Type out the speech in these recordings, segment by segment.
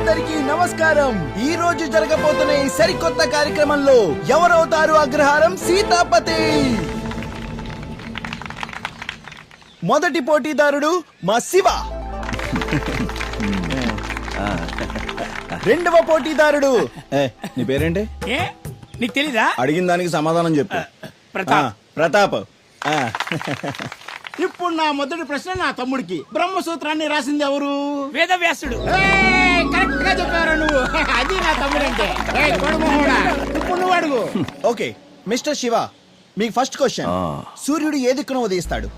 అందరికీ నమస్కారం. ఈ రోజు జరగబోతున్న ఈ సరికొత్త కార్యక్రమంలో ఎవరవుతారు అగ్రహారం సీతాపతి. మొదటి పోటీదారుడు మా శివ. రెండవ పోటీదారుడు నీ పేరేంటి? నీకు తెలీదా? అడిగిన దానికి సమాధానం చెప్పు. ప్రతాప్. ఇప్పుడు నా మొదటి ప్రశ్న నా తమ్ముడికి. బ్రహ్మసూత్రాన్ని రాసింది ఎవరు? వేదవ్యాసుడు. కరెక్ట్ గా చెప్పారు నువ్వు. అది నా తమ్ముడంటే. ఇప్పుడు నువ్వు అడుగు. ఓకే మిస్టర్ శివ, మీకు ఫస్ట్ క్వశ్చన్. సూర్యుడు ఏ దిక్కున ఉదయిస్తాడు?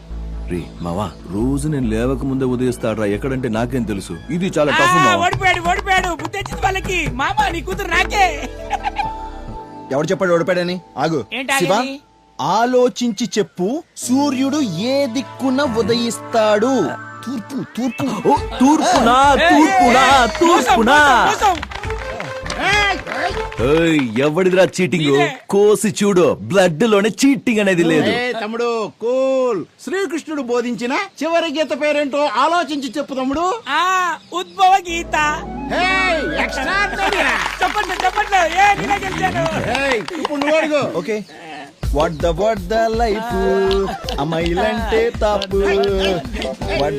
రే మావా, రోజు నేను లేవక ముందే ఉదయిస్తాడ్రా. ఎక్కడంటే నాకేం తెలుసు. ఇది చాలా టఫ్. ఓడిపోయాడు. బుద్ధి వచ్చింది వాళ్ళకి. మామా నీ కూతురు నాకే. ఎవడు చెప్పాడు ఓడిపాడని? ఆగు శివ, ఆలోచించి చెప్పు. సూర్యుడు ఏ దిక్కున ఉదయిస్తాడు? తూర్పునా. ఎవడిదిరా చీటింగ్? కోసి చూడు, బ్లడ్ లోనే చీటింగ్ అనేది లేదు. తమ్ముడు కూల్. శ్రీకృష్ణుడు బోధించిన చివరి గీత పేరేంటో ఆలోచించి చెప్పు తమ్ముడు. ఉద్భవ గీత. చెప్పండి. ఇప్పుడు నువ్వు అడుగు. ఓకే. వాట్ ద లైఫ్, అమ్మాయిలంటే తాపు. What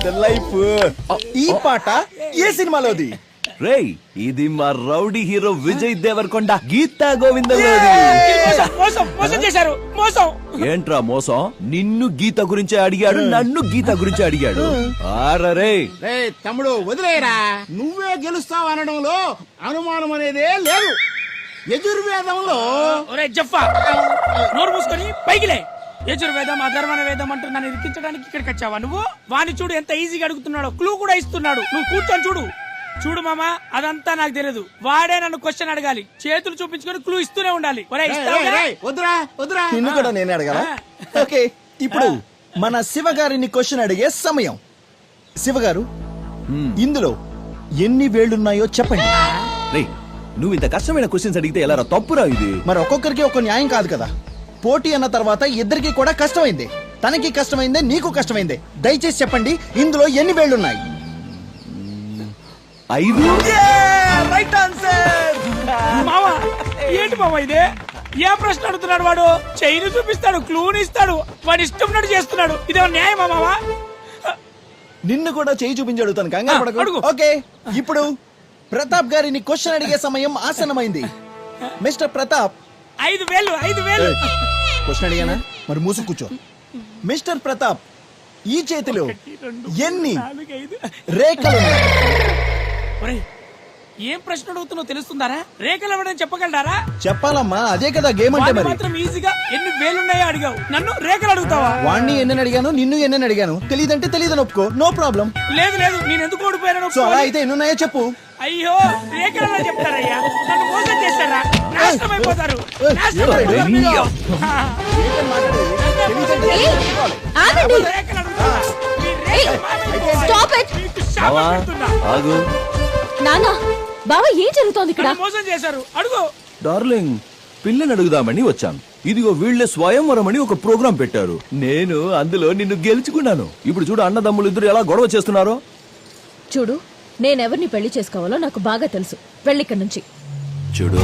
the life. ఈ పాట ఏ సినిమాలోది? రేయ్, ఇది మా రౌడీ హీరో విజయ్ దేవరకొండ గీతా గోవిందంలోది. ఏంట్రా మోసం? నిన్ను గీత గురించి అడిగాడు, నన్ను గీత గురించి అడిగాడు. ఆరరే తమ్ముడు వదిలేరా. నువ్వే గెలుస్తావు అనడంలో అనుమానం అనేదే లేదు. యజుర్వేదంలో నోరు మూసుకొని పైకిలే. యజుర్వేదం అధర్వణ వేదం అంటూ నన్ను ఇరికించడానికి ఇక్కడికి వచ్చావా నువ్వు? వాణ్ణి చూడు ఎంత ఈజీగా అడుగుతున్నాడు. క్లూ కూడా ఇస్తున్నాడు. నువ్వు కూర్చొని చూడు మామా. అదంతా నాకు తెలియదు. వాడే నన్ను క్వశ్చన్ అడగాలి. చేతులు చూపించుకొని క్లూ ఇస్తూనే ఉండాలి. వద్దురా. నిన్ను కూడా నేనే అడగాల? ఓకే, ఇప్పుడు మన శివ గారిని క్వశ్చన్ అడిగే సమయం. శివ గారు, ఇందులో ఎన్ని వేళ్లున్నాయో చెప్పండి. రేయ్, నువ్వు ఇంత కష్టమైన క్వశ్చన్స్ అడిగితే ఎలా రా? తప్పురా ఇది. మరి ఒక్కొక్కరికి ఒక న్యాయం కాదు కదా. పోటీ అన్న తర్వాత ఇద్దరికి కూడా కష్టమైంది. తనకి కష్టమైందే, నీకు కష్టమైందే. దయచేసి చెప్పండి, ఇందులో ఎన్ని వేళ్లున్నాయి? 5. Right answer. మావా ఏంటి మావా ఇదే? ఏ ప్రశ్న అడుగుతున్నాడు వాడు? చైన్ చూపిస్తాడు, క్లూని ఇస్తాడు, వాడు ఇష్టం చేస్తున్నాడు. ఇదే న్యాయమా మావా? నిన్ను కూడా చేయి చూపించి అడుగుతాను, కంగారు పడకు. ఓకే, ఇప్పుడు ప్రతాప్ గారిని క్వశ్చన్ అడిగే సమయం ఆసన్నమైంది. మిస్టర్ ప్రతాప్, 5 వేలు. క్వశ్చన్ అడిగానా? మరి మూసు కూర్చో. మిస్టర్ ప్రతాప్, ఈ చేతిలో ఎన్ని రేఖలు ఉన్నాయి? ఏం ప్రశ్న అడుగుతున్నావు తెలుస్తుందారా? రేఖలు ఇవ్వడం చెప్పగలరా? చెప్పాలమ్మా, అదే కదా గేమ్ అంటే. మరి మాత్రం ఈజీగా ఎన్ని వేలున్నాయో అడిగావు, నన్ను రేఖలు అడుగుతావా? వాణ్ణి ఎన్ని అడిగాను, నిన్ను ఎన్ని అడిగాను? తెలియదంటే తెలియదని ఒప్పుకో, నో ప్రాబ్లం. లేదు నేను ఎందుకు ఓడిపోయాను? సో అలా అయితే ఎన్నున్నాయో చెప్పు. అయ్యో, రేఖలు చెప్తారయ్యా. నన్ను మోసం చేస్తారా? నాశనం అయిపోతారు. నానా బావా, ఏం జరుగుతోంది ఇక్కడ? మోసం చేశారు. అడుగు డార్లింగ్, పిల్లని అడుగుదామని వచ్చాను. ఇదిగో వీళ్ళే స్వయంవరం అని ఒక ప్రోగ్రాం పెట్టారు. నేను అందులో నిన్ను గెలుచుకున్నాను. ఇప్పుడు చూడు, అన్నదమ్ములు ఇద్దరు ఎలా గొడవ చేస్తున్నారో. చూడు, నేనెవరిని పెళ్లి చేసుకోవాలో నాకు బాగా తెలుసు. వెళ్ళిక్కడి నుంచి. చూడు,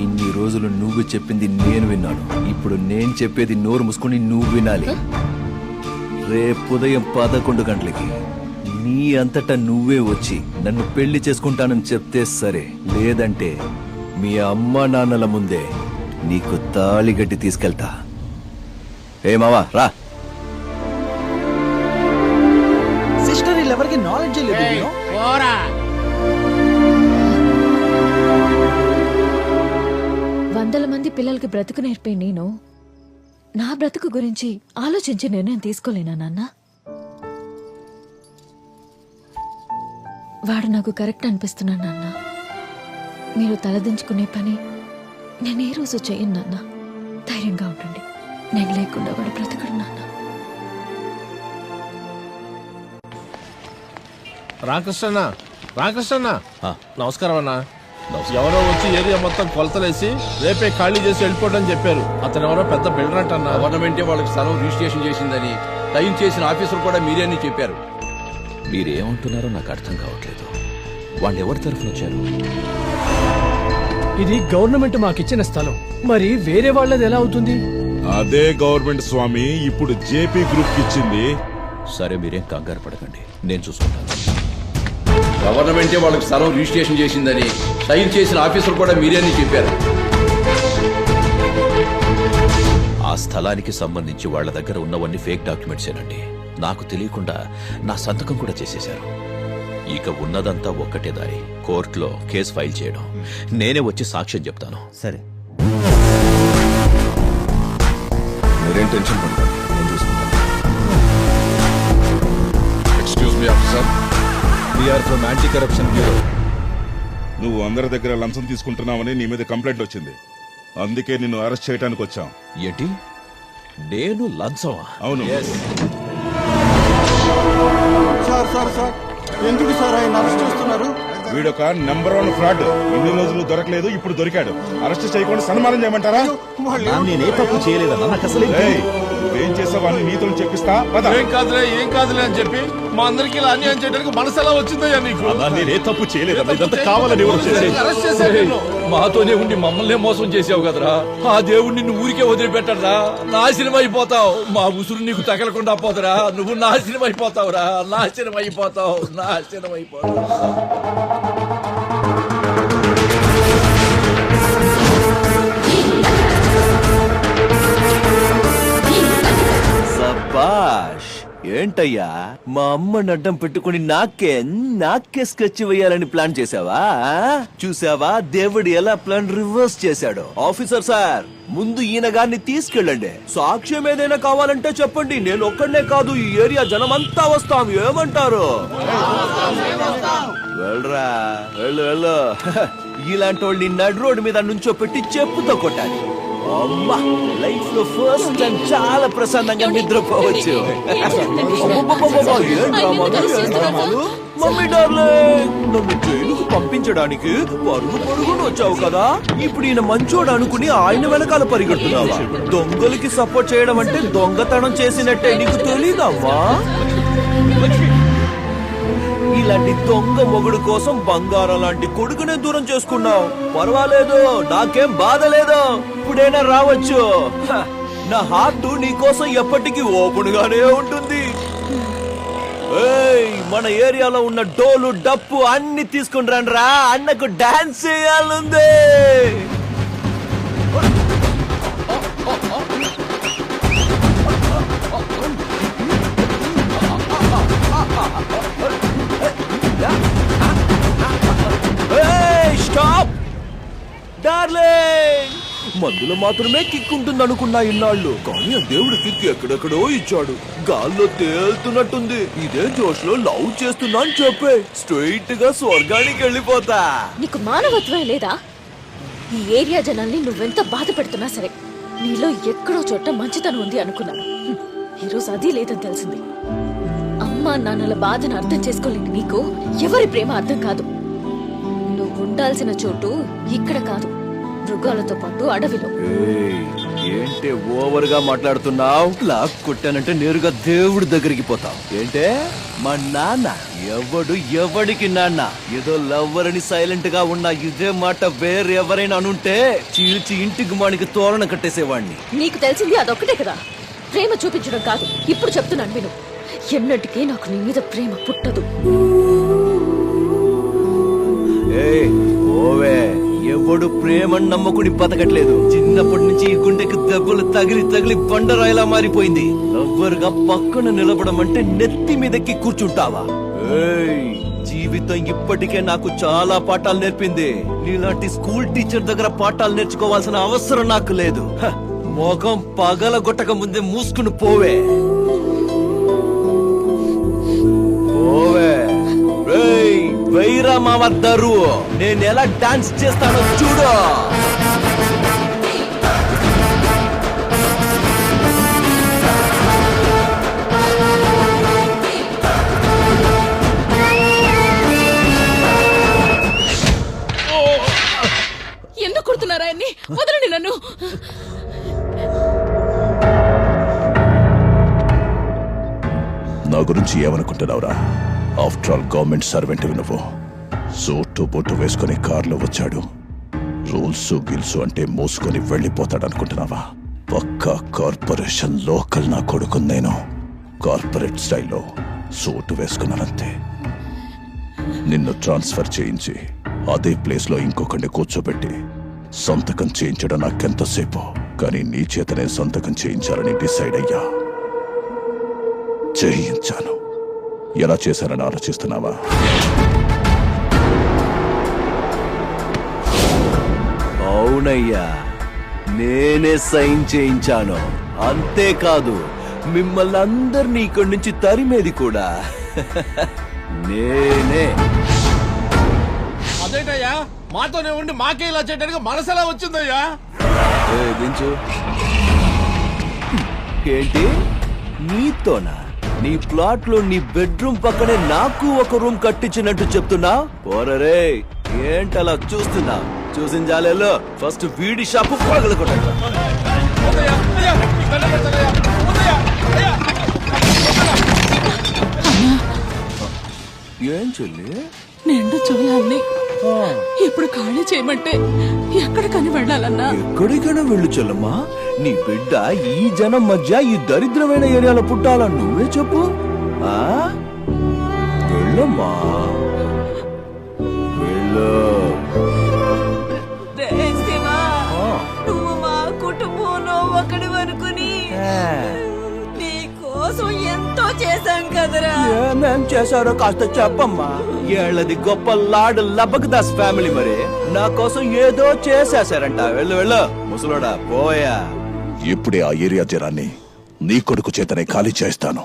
ఇన్ని రోజులు నువ్వు చెప్పింది నేను విన్నాను. ఇప్పుడు నేను చెప్పేది నోరు మూసుకుని నువ్వు వినాలి. రేపు ఉదయం 11 గంటలకి నీ అంతటా నువ్వే వచ్చి నన్ను పెళ్లి చేసుకుంటానని చెప్తే సరే, లేదంటే మీ అమ్మ నాన్నల ముందే నీకు తాళిగట్టి తీసుకెళ్తా. ఏ మావా, రా. సిస్టర్, వీళ్ళెవరికి నాలెడ్జ్ లేదు. వందల మంది పిల్లలకి బ్రతుకు నేర్పే నేను నా బ్రతుకు గురించి ఆలోచించి నిర్ణయం తీసుకోలేనా నాన్న? వాడు నాకు కరెక్ట్ అనిపిస్తున్నాను నాన్న. మీరు తలదించుకునే పని నేను ఏ రోజు చేయను నాన్న. ధైర్యంగా ఉండండి. నేను లేకుండా వాడు బ్రతకడు నాన్న. రామకృష్ణ నమస్కారం అన్నా. ఎవరో వచ్చి ఏరియా మొత్తం కొలతలేసి రేపే ఖాళీ చేసి వెళ్ళిపోవడం చెప్పారు. అతను ఎవరో పెద్ద బిల్డర్ అంటన్నా. గవర్నమెంటే వాళ్ళకి స్థలం రిజిస్ట్రేషన్ చేసిందని టైం చేసిన ఆఫీసర్ కూడా మీరే అని చెప్పారు. మీరేమంటున్నారో నాకు అర్థం కావట్లేదు. వాళ్ళు ఎవరి తరఫున వచ్చారు? ఇది గవర్నమెంట్ మాకిచ్చిన స్థలం, మరి వేరే వాళ్ళది ఎలా అవుతుంది? అదే గవర్నమెంట్ స్వామి ఇప్పుడు జేపీ గ్రూప్ ఇచ్చింది. సరే, మీరేం కంగారు పడకండి, నేను చూసుకుంటాను. గవర్నమెంటే వాళ్ళకి స్థలం రిజిస్ట్రేషన్ చేసిందని సైన్ చేసిన ఆఫీసర్ కూడా మీరేని చెప్పారు. ఆ స్థలానికి సంబంధించి వాళ్ళ దగ్గర ఉన్నవన్నీ ఫేక్ డాక్యుమెంట్సేనండి. నాకు తెలియకుండా నా సంతకం కూడా చేసేశారు. ఇక ఉన్నదంతా ఒక్కటే దారి, కోర్టులో కేసు ఫైల్ చేయడం. నేనే వచ్చి సాక్ష్యం చెప్తాను. సరే, మీరేం టెన్షన్ పడకండి, నేను చూసుకుంటాను. Excuse me officer, we're from anti corruption bureau. నువ్వు అందరి దగ్గర లంచం తీసుకుంటున్నావని నీ మీద కంప్లైంట్ వచ్చింది. అందుకే నిన్ను అరెస్ట్ చేయడానికి వచ్చాం. ఏంటి, నేను లంచమా? అవును. సార్ సార్ సార్, ఎందుకు సార్ ఆయన అరెస్ట్ చేస్తున్నారు? వీడొక నెంబర్ 1 ఫ్రాడ్. ఇన్ని రోజులు దొరకలేదు, ఇప్పుడు దొరికాడు. అరెస్ట్ చేయకుండా సన్మానం చేయమంటారా? నేనే తప్పు చేయలేదన్నా, నాకు అసలు ఏయ్, నువ్వేం చేసావు అని నీతో చెప్పిస్తా. పద. ఏం కాదులే అని చెప్పి మా అందరికి ఇలా అన్యాయం చేయడానికి మనసు ఎలా వచ్చిందయ్యా నీకు? నేనే తప్పు చేయలేదన్నా, ఇదంతా కావాలని అరెస్ట్ చేశారు నిన్ను. మాతోనే ఉండి మమ్మల్నే మోసం చేసావు కదరా. ఆ దేవుడు నిన్ను ఊరికే వదిలిపెట్టరా. నాశనం అయిపోతావు. మా ఉసురు నీకు తగలకుండా పోతరా. నువ్వు నాశనం అయిపోతావురా. నాశనం అయిపోతావు. సబాష్. ఏంటయ్యా, మా అమ్మని అడ్డం పెట్టుకుని నాకే స్కెచ్ వేయాలని ప్లాన్ చేసావా? చూసావా దేవుడు ఎలా ప్లాన్ రివర్స్ చేశాడు? ఆఫీసర్ సార్, ముందు ఈయన గారిని తీసుకెళ్ళండి. సాక్ష్యం ఏదైనా కావాలంటే చెప్పండి. నేను ఒక్కడనే కాదు, ఈ ఏరియా జనమంతా వస్తాం. ఏమంటారు? వెళ్ళరా, వెళ్ళు. ఇలాంటి వాళ్ళని నడు రోడ్డు మీద నుంచో పెట్టి చెప్పుతో కొట్టాలి. అమ్మా, లైఫ్ లో ఫస్ట్ టైం చాలా ప్రశాంతంగా నిద్రపోవచ్చు. మమ్మీ డార్లింగ్, నన్ను జైలుకు పంపించడానికి పరుగును వచ్చావు కదా. ఇప్పుడు ఈయన మంచోడు అనుకుని ఆయన వెనకాల పరిగెడుతున్నావా? దొంగలకి సపోర్ట్ చేయడం అంటే దొంగతనం చేసినట్టే. నీకు తెలీదమ్మా? ఇలాంటి దొంగ మొగుడు కోసం బంగారం లాంటి కొడుకునే దూరం చేసుకున్నావు. పర్వాలేదు, నాకేం బాధ లేదు. ఇప్పుడైనా రావచ్చు. నా హార్ట్ నీ కోసం ఎప్పటికీ ఓపెన్ గానే ఉంటుంది. మన ఏరియాలో ఉన్న డోలు డప్పు అన్ని తీసుకుని రండి రా. అన్నకు డాన్స్ చేయాలంది. డార్లింగ్, మందులో మాత్రమే కిక్ ఉంటుంది అనుకున్నా ఇన్నాళ్ళు, కానీ ఆ దేవుడు కిక్ ఎక్కడెక్కడో ఇచ్చాడు. గాల్లో తేలుతున్నట్టుంది. ఇదే జోష్ లో లవ్ చేస్తున్నా అని చెప్పే స్ట్రైట్ గా స్వర్గానికి వెళ్ళిపోతా. నీకు మానవత్వం లేదా? ఈ ఏరియా జనాల్ని నువ్వెంత బాధ పెడుతున్నా సరే, నీలో ఎక్కడో చోట మంచితనం ఉంది అనుకున్నాను. ఈరోజు అది లేదని తెలిసింది. అమ్మా నాన్నల బాధను అర్థం చేసుకోలేని నీకు ఎవరి ప్రేమ అర్థం కాదు. నువ్వు ఉండాల్సిన చోటు ఇక్కడ కాదు, మృగాలతో పాటు అడవిలో. ఏంటే ఓవర్ గా మాట్లాడుతున్నావు? లాక్ కొట్టానంటే నేరుగా దేవుడి దగ్గరికి పోతావు ఏంటే? మా నాన్న ఎవడికి నాన్న? ఏదో లవ్వర్ అని సైలెంట్ గా ఉన్నా ఇదే మాట వేరెవరైనా అనుంటే చీల్చి ఇంటికి మానికి తోరణ కట్టేసేవాడిని. నీకు తెలిసింది అదొక్కటే కదా, ప్రేమ చూపించడం కాదు. ఇప్పుడు చెప్తున్నాను విను, ఎన్నటికీ నాకు నీ మీద ప్రేమ పుట్టదు. ఓవే, ఎవడు ప్రేమను నమ్మకుని బతకట్లేదు. చిన్నప్పటి నుంచి ఈ గుండెకి దెబ్బలు తగిలి బండరాయిలా మారిపోయింది. లవ్వర్ గా పక్కన నిలబడం అంటే నెత్తి మీదకి కూర్చుంటావా? జీవితం ఇప్పటికే నాకు చాలా పాఠాలు నేర్పింది. నీలాంటి స్కూల్ టీచర్ దగ్గర పాఠాలు నేర్చుకోవాల్సిన అవసరం నాకు లేదు. మోకం పగల గొట్టక ముందే మూసుకుని పోవే. వైరా మావద్దరు, నేను ఎలా డాన్స్ చేస్తానో చూడు. ఎందుకు కొడుతున్నారా? వదలండి నన్ను. నా గురించి ఏమనుకుంటున్నావురా? ఆఫ్టర్ ఆల్ గవర్నమెంట్ సర్వెంట్ నువ్వు సూటు బొట్టు వేసుకుని కార్లో వచ్చాడు. రూల్స్ గిల్స్ అంటే మోసుకొని వెళ్ళిపోతాడనుకుంటున్నావా? పక్కా కార్పొరేషన్ లోకల్ నా కొడుకు. నేను కార్పొరేట్ స్టైల్లో సూటు వేసుకున్నానంతే. నిన్ను ట్రాన్స్ఫర్ చేయించి అదే ప్లేస్ లో ఇంకొకరిని కూర్చోబెట్టి సంతకం చేయించడం నాకెంతసేపు, కానీ నీ చేతనే సంతకం చేయించాలని డిసైడ్ అయ్యా. చేయించాను. ఎలా చేశారని ఆలోచిస్తున్నావా? అవునయ్యా, నేనే సైన్ చేయించాను. అంతేకాదు, మిమ్మల్ని అందరినీ ఇక్కడి నుంచి తరిమేది కూడా నేనే. అదేంటయ్యా, మాతోనే ఉండి మాకే ఇలా చేయడానికి మనసెలా వచ్చిందయ్యా? దించు. ఏంటి నీతోనా? నీ ప్లాట్ లో నీ బెడ్రూమ్ పక్కనే నాకు ఒక రూమ్ కట్టించినట్టు చెప్తున్నా? పోరరే, ఏంటలా చూస్తున్నా? చూసిన జాలేలో ఫస్ట్ వీడి షాపు పగలకొట్ట. ఏం చెల్లి? నిండు చూడాలని ఇప్పుడు ఖాళీ చేయమంటే ఎక్కడికని వెళ్ళాలన్నా? ఎక్కడికైనా వెళ్ళు చెల్లమ్మా. నీ బిడ్డ ఈ జనం మధ్య ఈ దరిద్రమైన ఏరియాలో పుట్టాలా? నువ్వే చెప్పు. ఆ వెళ్ళమ్మా, వెళ్ళు. నువ్వు మా కుటుంబంలో ఒకటి వరకుని నీ కోసం ఎంతో చేశాం కదరా. ఏమేం చేశారో కాస్త చెప్పమ్మా. ఏళ్ళది గొప్ప లాడ్ లబక్దాస్ ఫ్యామిలీ, మరి నా కోసం ఏదో చేసేశారంట. వెళ్ళు వెళ్ళు ముసలోడా, పోయా. ఇప్పుడే ఆ ఏరియా జనాన్ని నీ కొడుకు చేతనే ఖాళీ చేస్తాను.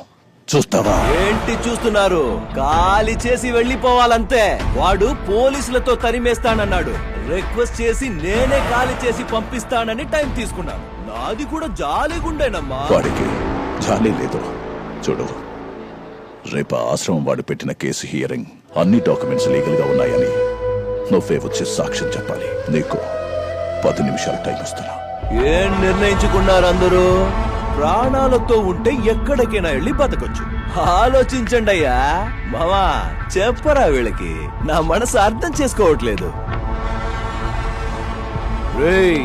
చూస్తావా? ఏంటి చూస్తున్నారు? ఖాళీ చేసి వెళ్ళిపోవాలంతే. వాడు పోలీసులతో తరిమేస్తానన్నాడు. రిక్వెస్ట్ చేసి నేనే ఖాళీ చేసి పంపిస్తానని టైం తీసుకున్నాను. నాది కూడా జాలిగుండేనమ్మా. వాడికి జాలి లేదు. చూడు, రేపు ఆశ్రమం వాడు పెట్టిన కేసు హియరింగ్ అన్ని డాక్యుమెంట్స్ లీగల్ గా ఉన్నాయని నువ్వే వచ్చి సాక్ష్యం చెప్పాలి. నీకు 10 నిమిషాలు టైం ఇస్తున్నా. ఏం నిర్ణయించుకున్నారు అందరూ? ప్రాణాలతో ఉంటే ఎక్కడికైనా వెళ్ళి బతకొచ్చు. ఆలోచించండి అయ్యా. మామా, చెప్పరా వీళ్ళకి? నా మనసు అర్థం చేసుకోవట్లేదు. రేయ్,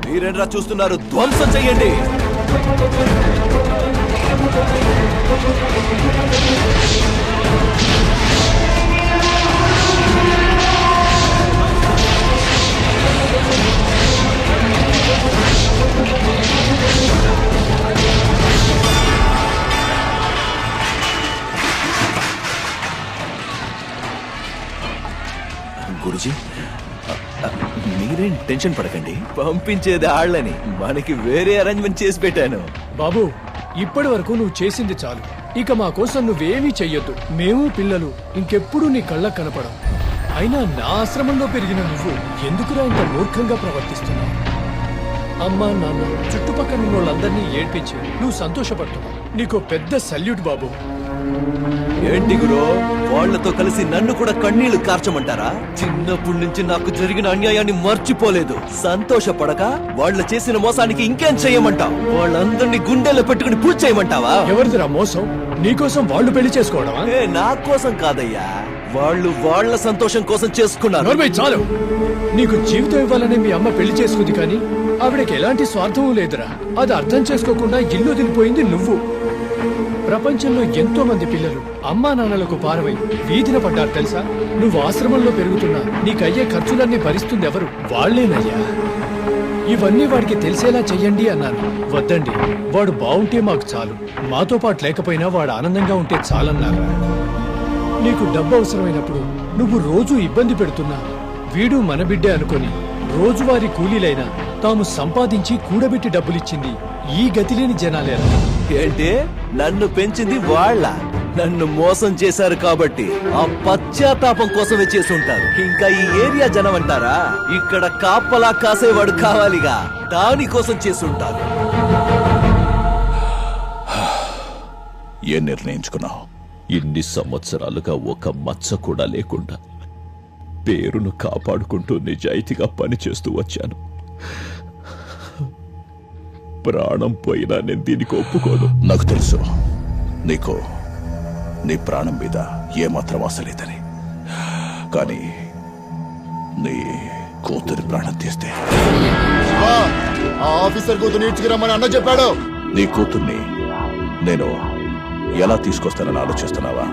మీరేంట్రా చూస్తున్నారు? ధ్వంసం చెయ్యండి. గురుజీ, మీరేం టెన్షన్ పడకండి. పంపించేది ఆళ్ళని. మనకి వేరే అరేంజ్మెంట్ చేసి పెట్టాను. బాబు, ఇప్పటి వరకు నువ్వు చేసింది చాలు. ఇక మా కోసం నువ్వేమీ చెయ్యొద్దు. మేము పిల్లలు ఇంకెప్పుడు నీ కళ్ళకు కనపడం. అయినా నా ఆశ్రమంలో పెరిగిన నువ్వు ఎందుకురా ఇంత మూర్ఖంగా ప్రవర్తిస్తున్నావు? అమ్మా, నాన్న, చుట్టుపక్కల ఉన్న వాళ్ళందరినీ ఏడ్పించి నువ్వు సంతోషపడుతున్నావు. నీకు పెద్ద సల్యూట్ బాబు. ఏంటి గురో, వాళ్లతో కలిసి నన్ను కూడా కన్నీళ్లు కార్చమంటారా? చిన్నప్పటి నుంచి నాకు జరిగిన అన్యాయాన్ని మర్చిపోలేదు. సంతోషపడక వాళ్ళ చేసిన మోసానికి ఇంకేం చెయ్యమంటావు? వాళ్ళందరినీ గుండెల్లో పెట్టుకుని పూజ చేయమంటావా? ఎవరిదిరా మోసం? నీకోసం వాళ్ళు పెళ్లి చేసుకోవడమా? నా కోసం కాదయ్యా, వాళ్ళు వాళ్ళ సంతోషం కోసం చేసుకున్నారు. నోర్మై, చాలు. నీకు జీవితం ఇవ్వాలని మీ అమ్మ పెళ్లి చేసుకుంది, కానీ ఆవిడకి ఎలాంటి స్వార్థమూ లేదురా. అది అర్థం చేసుకోకుండా ఇల్లు వదిలిపోయింది నువ్వు. ప్రపంచంలో ఎంతో మంది పిల్లలు అమ్మా నాన్నలకు పారవై వీధిన పడ్డారు తెలుసా? నువ్వు ఆశ్రమంలో పెరుగుతున్నా నీకయ్యే ఖర్చులన్నీ భరిస్తుంది ఎవరు? వాళ్లేనయ్యా. ఇవన్నీ వాడికి తెలిసేలా చెయ్యండి అన్నాను. వద్దండి, వాడు బావుంటే మాకు చాలు. మాతో పాటు లేకపోయినా వాడు ఆనందంగా ఉంటే చాలన్నారా. నీకు డబ్బు అవసరమైనప్పుడు నువ్వు రోజు ఇబ్బంది పెడుతున్నా వీడు మన బిడ్డే అనుకొని రోజువారీ కూలీలైనా తాము సంపాదించి కూడబెట్టి డబ్బులిచ్చింది ఈ గతిలేని జనాలేరా. ఏంటి, నన్ను పెంచింది వాళ్ళ? నన్ను మోసం చేశారు కాబట్టి ఆ పశ్చాత్తాపం కోసమే చేసి ఉంటారు. ఇంకా ఈ ఏరియా జనం అంటారా? ఇక్కడ కాపలా కాసేవాడు కావాలిగా, దానికోసం చేసి ఉంటారు. ఏం నిర్ణయించుకున్నావు? ఇన్ని సంవత్సరాలుగా ఒక మచ్చ కూడా లేకుండా పేరును కాపాడుకుంటూ నిజాయితీగా పనిచేస్తూ వచ్చాను. ప్రాణం పోయినా నేను దీనికి ఒప్పుకోను. నాకు తెలుసు, నీకు నీ ప్రాణం మీద ఏమాత్రం ఆశ లేదని. కానీ నీ కూతురి ప్రాణం తీస్తే ఆ ఆఫీసర్ కూతురు నేర్చుకురమ్మని అన్న చెప్పాడు. నీ కూతుర్ని నేను ఎలా తీసుకొస్తానని ఆలోచిస్తున్నావా?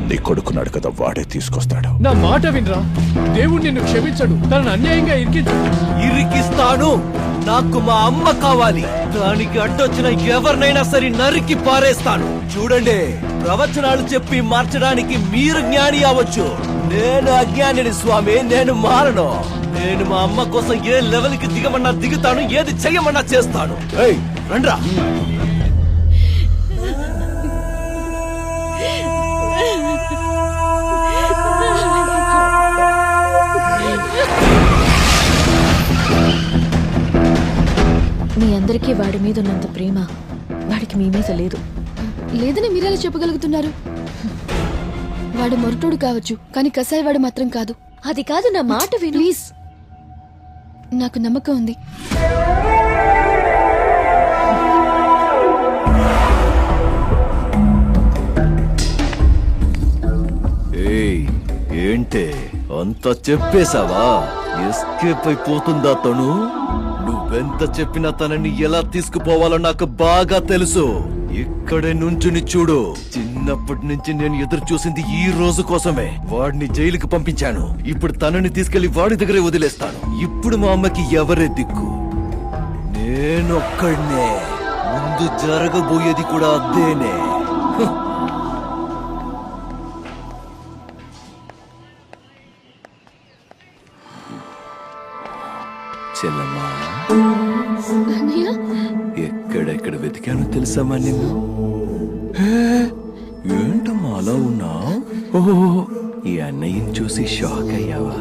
నీ కొడుకున్నాడు కదా, వాడే తీసుకొస్తాడు. నా మాట వినరా, దేవుడు నిన్ను క్షమించడు. తనను అన్యాయంగా ఇరికిస్తాను. నాకు మా అమ్మ కావాలి. దానికి అడ్డొచ్చిన ఎవరినైనా సరే నరికి పారేస్తాను. చూడండి, ప్రవచనాలు చెప్పి మార్చడానికి మీరు జ్ఞాని అవ్వచ్చు, నేను అజ్ఞానిని స్వామి. నేను మారను. నేను మా అమ్మ కోసం ఏ లెవెల్ కి దిగమన్నా దిగుతాను, ఏది చెయ్యమన్నా చేస్తాను. ఏయ్, రండ్రా. మీ అందరికీ వాడి మీద ఉన్నంత ప్రేమ వాడికి మీ మీద లేదు. లేదని మీరెలా చెప్పగలుగుతున్నారు? వాడు మొరటోడు కావచ్చు, కానీ కసాయివాడు మాత్రం కాదు. అది కాదు, నా మాట విను. ప్లీజ్, నాకు నమ్మకం ఉంది. ఏయ్, ఏంటే అంతా చెప్పేశావా? ఎస్కేప్ అయిపోతుందా తను? నువ్వెంత చెప్పినా తనని ఎలా తీసుకుపోవాలో నాకు బాగా తెలుసు. ఇక్కడే నుంచుని చూడు. చిన్నప్పటి నుంచి నేను ఎదురు చూసింది ఈ రోజు కోసమే. వాడిని జైలుకి పంపించాను. ఇప్పుడు తనని తీసుకెళ్లి వాడి దగ్గరే వదిలేస్తాను. ఇప్పుడు మా అమ్మకి ఎవరే దిక్కు? నేనొక్కడ్నే. ముందు జరగబోయేది కూడా అదేనే. చెల్లమ్మా, ఎక్కడెక్కడ వెతికానో తెలుసామా నిన్ను? ఏంటమ్మా అలా ఉన్నా? ఓహో, ఈ అన్నయ్యని చూసి షాక్ అయ్యావా?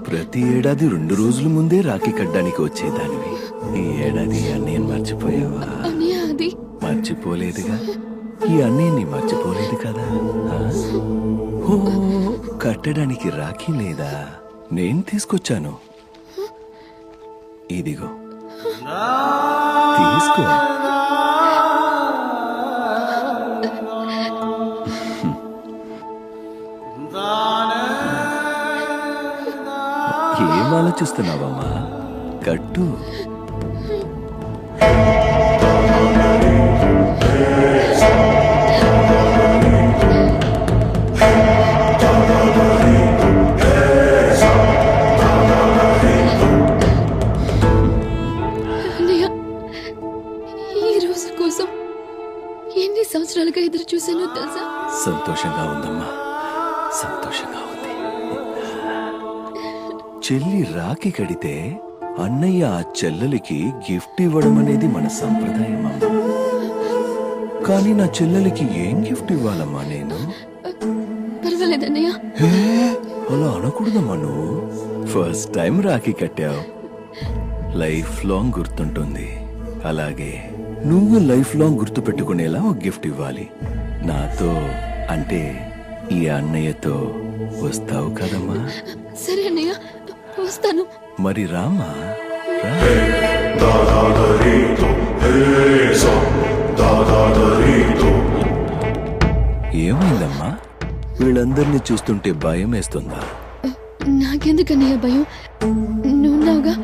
ప్రతి ఏడాది 2 రోజుల ముందే రాఖీ కట్టడానికి వచ్చేదానివి. ఈ ఏడాది అన్నయ్యని మర్చిపోయావా? మర్చిపోలేదుగా. ఈ అన్నయ్యని మర్చిపోలేదు కదా. ఓ, కట్టడానికి రాఖీ లేదా? నేను తీసుకొచ్చాను. ఇదిగో తీసుకో. ఏం ఆలోచిస్తున్నావమ్మా? కట్టు. సంవత్సరాలుగా ఎదురు చూశానో తెలుసా? సంతోషంగా ఉందమ్మా, సంతోషంగా ఉంది. చెల్లి రాఖీ కడితే అన్నయ్య ఆ చెల్లెలికి గిఫ్ట్ ఇవ్వడం అనేది మన సంప్రదాయం అమ్మా. కానీ నా చెల్లెలికి ఏం గిఫ్ట్ ఇవ్వాలమ్మా నేను? పర్వాలేదన్నయ్య. అలా అనకూడదమ్మా. నువ్వు ఫస్ట్ టైం రాఖీ కట్టావు, లైఫ్ లాంగ్ గుర్తుంటుంది. అలాగే నువ్వు లైఫ్ లాంగ్ గుర్తు పెట్టుకునేలా ఒక గిఫ్ట్ ఇవ్వాలి. నాతో అంటే ఈ అన్నయ్యతో వస్తావు కదమ్మా? సరే అన్నయ్య, వస్తాను. మరి రామా. ఏమైందమ్మా? వీళ్ళందరినీ చూస్తుంటే భయం వేస్తుందా? నాకెందుకన్నయ్య భయం? నువ్వున్నావుగా.